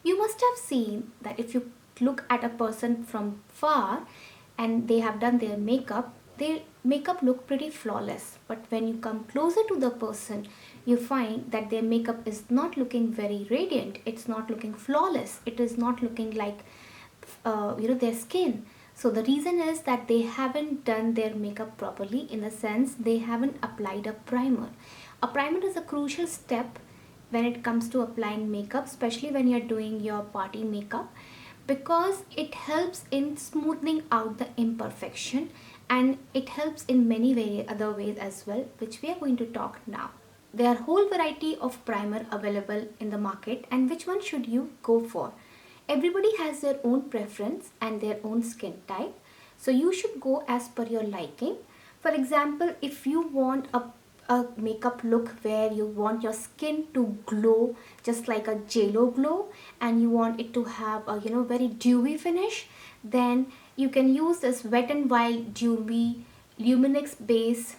You must have seen that if you look at a person from far and they have done their makeup look pretty flawless. But when you come closer to the person, you find that their makeup is not looking very radiant. It's not looking flawless. It is not looking like their skin. So the reason is that they haven't done their makeup properly, in the sense they haven't applied a primer. A primer is a crucial step when it comes to applying makeup, especially when you're doing your party makeup, because it helps in smoothing out the imperfection, and it helps in many other ways as well, which we are going to talk now. There are whole variety of primer available in the market, and which one should you go for? Everybody has their own preference and their own skin type, so you should go as per your liking. For example, if you want a makeup look where you want your skin to glow just like a JLo glow, and you want it to have a very dewy finish, then you can use this Wet n Wild Dewy Luminix base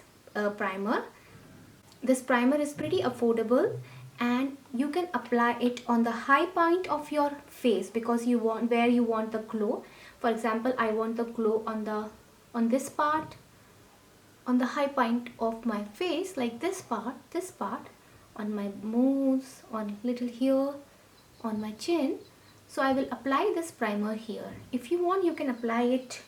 primer. This primer is pretty affordable, and you can apply it on the high point of your face, because you want where you want the glow. For example, I want the glow on this part, on the high point of my face, like this part, on my nose, on little here, on my chin. So I will apply this primer here. If you want, you can apply it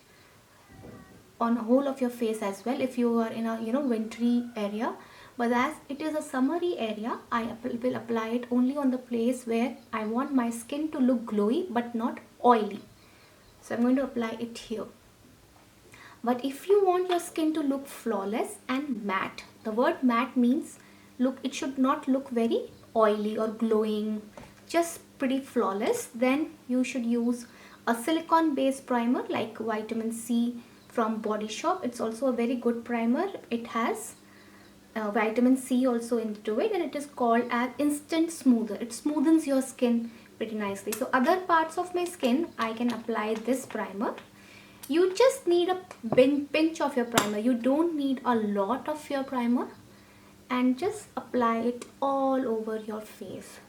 on whole of your face as well if you are in a wintry area. But as it is a summery area, I will apply it only on the place where I want my skin to look glowy but not oily. So I'm going to apply it here. But if you want your skin to look flawless and matte, the word matte means it should not look very oily or glowing, just pretty flawless, then you should use a silicone based primer like Vitamin C from Body Shop. It's also a very good primer. It has vitamin C also into it, and it is called as instant smoother. It smoothens your skin pretty nicely. So other parts of my skin, I can apply this primer. You just need a pinch of your primer. You don't need a lot of your primer, and just apply it all over your face.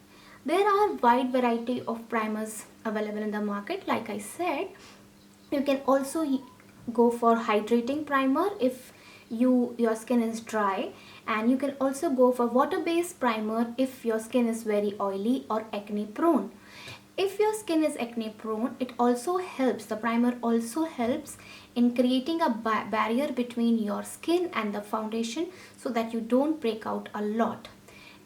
There are wide variety of primers available in the market. Like I said, you can also go for hydrating primer if your skin is dry, and you can also go for water based primer if your skin is very oily or acne prone. If your skin is acne prone, it also helps, the primer also helps in creating a barrier between your skin and the foundation, so that you don't break out a lot.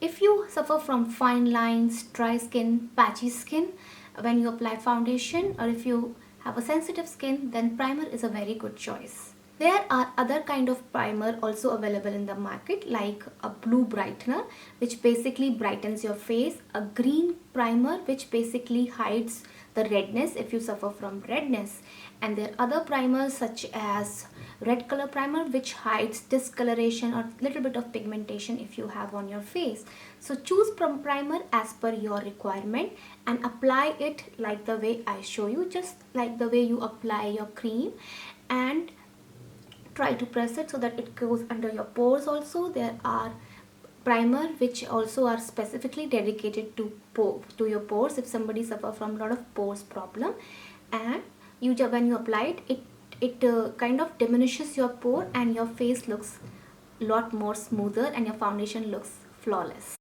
If you suffer from fine lines, dry skin, patchy skin when you apply foundation, or if you have a sensitive skin, then primer is a very good choice. There are other kind of primer also available in the market, like a blue brightener, which basically brightens your face, a green primer which basically hides the redness if you suffer from redness, and there are other primers such as red color primer which hides discoloration or little bit of pigmentation if you have on your face. So choose primer as per your requirement and apply it like the way I show you, just like the way you apply your cream, and try to press it so that it goes under your pores. Also, there are primer which also are specifically dedicated to your pores if somebody suffer from a lot of pores problem, and when you apply it kind of diminishes your pore, and your face looks a lot more smoother, and your foundation looks flawless.